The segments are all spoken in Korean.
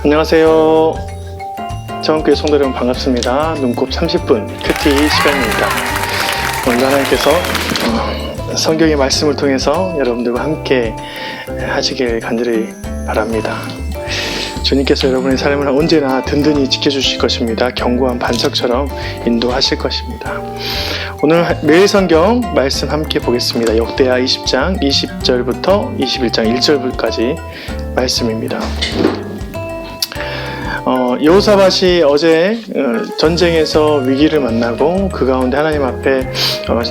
안녕하세요. 정원교회 성도 여러분 반갑습니다. 눈곱 30분 큐티 시간입니다. 오늘 하나님께서 성경의 말씀을 통해서 여러분들과 함께 하시길 간절히 바랍니다. 주님께서 여러분의 삶을 언제나 든든히 지켜주실 것입니다. 견고한 반석처럼 인도하실 것입니다. 오늘 매일 성경 말씀 함께 보겠습니다. 역대하 20장 20절부터 21장 1절까지 말씀입니다. 여호사밧이 어제 전쟁에서 위기를 만나고 그 가운데 하나님 앞에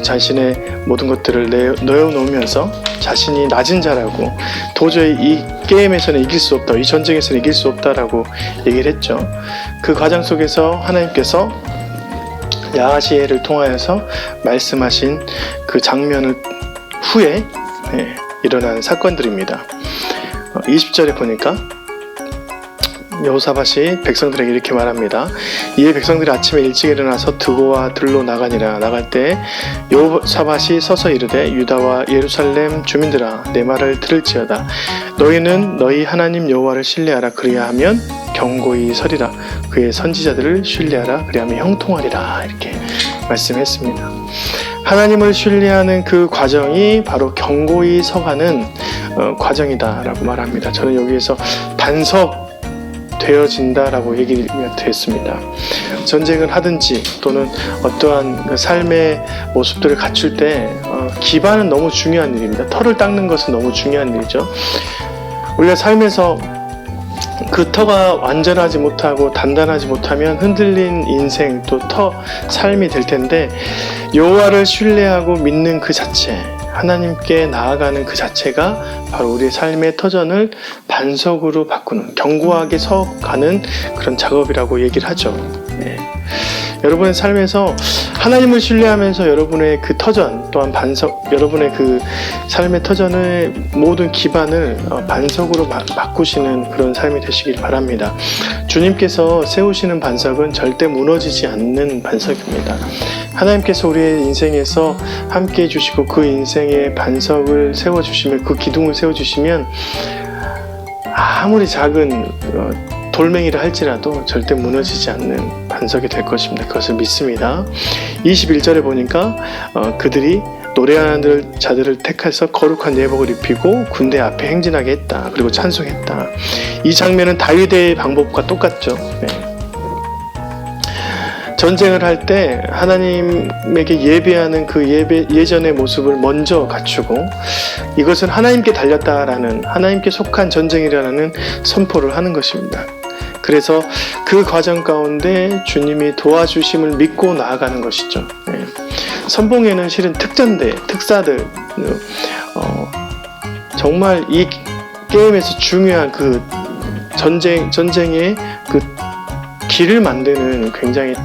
자신의 모든 것들을 내어놓으면서 자신이 낮은 자라고 도저히 이 게임에서는 이길 수 없다, 이 전쟁에서는 이길 수 없다라고 얘기를 했죠. 그 과정 속에서 하나님께서 야하시엘을 통하여서 말씀하신 그 장면을 후에 일어난 사건들입니다. 20절에 보니까 여호사밧이 백성들에게 이렇게 말합니다. 이에 백성들이 아침에 일찍 일어나서 드고와 들로 나가니라. 나갈 때 여호사밧이 서서 이르되 유다와 예루살렘 주민들아 내 말을 들을지어다. 너희는 너희 하나님 여호와를 신뢰하라. 그리하면 견고히 서리라. 그의 선지자들을 신뢰하라. 그리하면 형통하리라. 이렇게 말씀했습니다. 하나님을 신뢰하는 그 과정이 바로 견고히 서가는 과정이다라고 말합니다. 저는 여기에서 반석 되어진다라고 얘기가 됐습니다. 전쟁을 하든지 또는 어떠한 그 삶의 모습들을 갖출 때 기반은 너무 중요한 일입니다. 터를 닦는 것은 너무 중요한 일이죠. 우리가 삶에서 그 터가 완전하지 못하고 단단하지 못하면 흔들린 인생 또 삶이 될 텐데, 여호와를 신뢰하고 믿는 그 자체, 하나님께 나아가는 그 자체가 바로 우리의 삶의 터전을 반석으로 바꾸는, 견고하게 서가는 그런 작업이라고 얘기를 하죠. 여러분의 삶에서 하나님을 신뢰하면서 여러분의 그 터전 또한 반석, 여러분의 그 삶의 터전의 모든 기반을 반석으로 바꾸시는 그런 삶이 되시길 바랍니다. 주님께서 세우시는 반석은 절대 무너지지 않는 반석입니다. 하나님께서 우리의 인생에서 함께 해주시고 그 인생의 반석을 세워주시면, 그 기둥을 세워주시면 아무리 작은 돌멩이를 할지라도 절대 무너지지 않는 반석이 될 것입니다. 그것을 믿습니다. 21절에 보니까 그들이 노래하는 자들을 택해서 거룩한 예복을 입히고 군대 앞에 행진하게 했다. 그리고 찬송했다. 이 장면은 다윗의 방법과 똑같죠. 전쟁을 할 때 하나님에게 예배하는 그 예전의 모습을 먼저 갖추고 이것은 하나님께 달렸다라는, 하나님께 속한 전쟁이라는 선포를 하는 것입니다. 그래서 그 과정 가운데 주님이 도와주심을 믿고 나아가는 것이죠. 선봉에는 실은 특사들, 정말 이 게임에서 중요한 그 전쟁의 그 길을 만드는 굉장히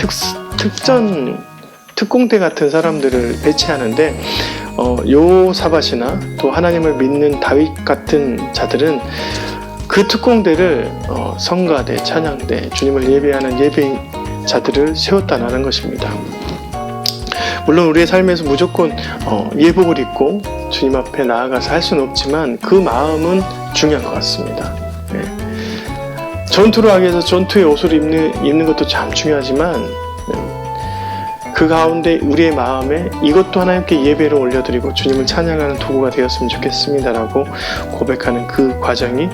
특공대 같은 사람들을 배치하는데, 여호사밧이나 또 하나님을 믿는 다윗 같은 자들은 그 특공대를 성가대, 찬양대, 주님을 예배하는 예배자들을 세웠다는 것입니다. 물론 우리의 삶에서 무조건 예복을 입고 주님 앞에 나아가서 할 수는 없지만 그 마음은 중요한 것 같습니다. 전투를 하기 위해서 전투의 옷을 입는 것도 참 중요하지만 그 가운데 우리의 마음에 이것도 하나님께 예배로 올려드리고 주님을 찬양하는 도구가 되었으면 좋겠습니다라고 고백하는 그 과정이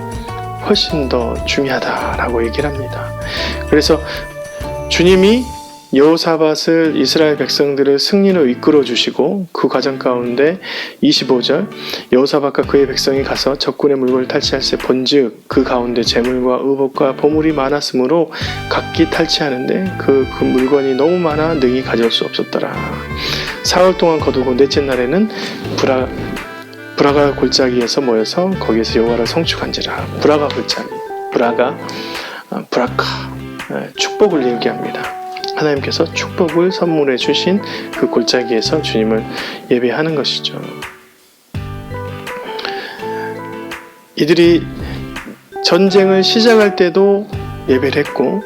훨씬 더 중요하다라고 얘기를 합니다. 그래서 주님이 여호사밧을, 이스라엘 백성들을 승리로 이끌어 주시고 그 과정 가운데 25절 여호사밧과 그의 백성이 가서 적군의 물건을 탈취할세 본즉 그 가운데 재물과 의복과 보물이 많았으므로 각기 탈취하는데 그 물건이 너무 많아 능히 가져올 수 없었더라. 사흘 동안 거두고 넷째 날에는 브라가 골짜기에서 모여서 거기에서 여호와를 성축한지라. 브라가 골짜기, 브라카, 축복을 얘기합니다. 하나님께서 축복을 선물해 주신 그 골짜기에서 주님을 예배하는 것이죠. 이들이 전쟁을 시작할 때도 예배를 했고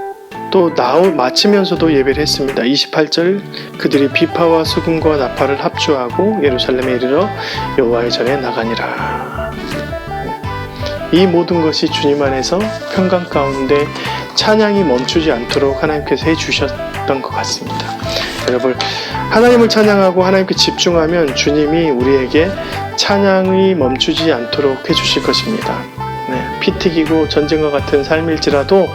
또 마치면서도 예배를 했습니다. 28절 그들이 비파와 수금과 나팔을 합주하고 예루살렘에 이르러 여호와의 전에 나가니라. 이 모든 것이 주님 안에서 평강 가운데 찬양이 멈추지 않도록 하나님께서 해주셨던 것 같습니다. 여러분, 하나님을 찬양하고 하나님께 집중하면 주님이 우리에게 찬양이 멈추지 않도록 해주실 것입니다. 피 튀기고 전쟁과 같은 삶일지라도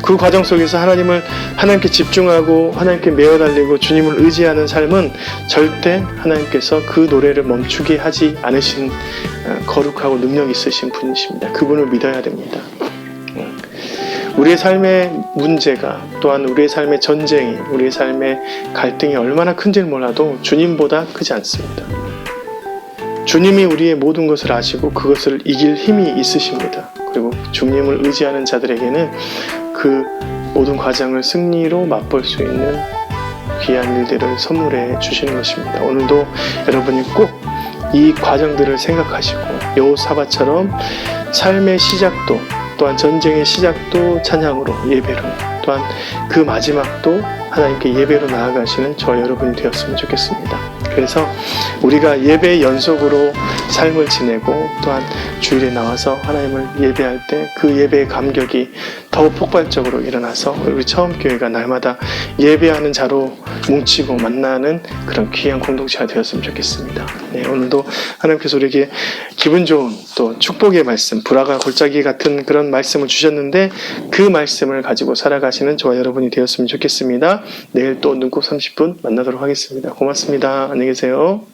그 과정 속에서 하나님께 집중하고 하나님께 매어 달리고 주님을 의지하는 삶은 절대 하나님께서 그 노래를 멈추게 하지 않으신 거룩하고 능력 있으신 분이십니다. 그분을 믿어야 됩니다. 우리의 삶의 문제가, 또한 우리의 삶의 전쟁이, 우리의 삶의 갈등이 얼마나 큰지를 몰라도 주님보다 크지 않습니다. 주님이 우리의 모든 것을 아시고 그것을 이길 힘이 있으십니다. 그리고 주님을 의지하는 자들에게는 그 모든 과정을 승리로 맛볼 수 있는 귀한 일들을 선물해 주시는 것입니다. 오늘도 여러분이 꼭 이 과정들을 생각하시고 여호사밧처럼 삶의 시작도, 또한 전쟁의 시작도 찬양으로, 예배로, 또한 그 마지막도 하나님께 예배로 나아가시는 저와 여러분이 되었으면 좋겠습니다. 그래서 우리가 예배의 연속으로 삶을 지내고, 또한 주일에 나와서 하나님을 예배할 때 그 예배의 감격이 더 폭발적으로 일어나서 우리 처음교회가 날마다 예배하는 자로 뭉치고 만나는 그런 귀한 공동체가 되었으면 좋겠습니다. 오늘도 하나님께서 우리에게 기분 좋은 또 축복의 말씀, 불화가 골짜기 같은 그런 말씀을 주셨는데 그 말씀을 가지고 살아가시는 저와 여러분이 되었으면 좋겠습니다. 내일 또 눈곱 30분 만나도록 하겠습니다. 고맙습니다. 안녕히 계세요.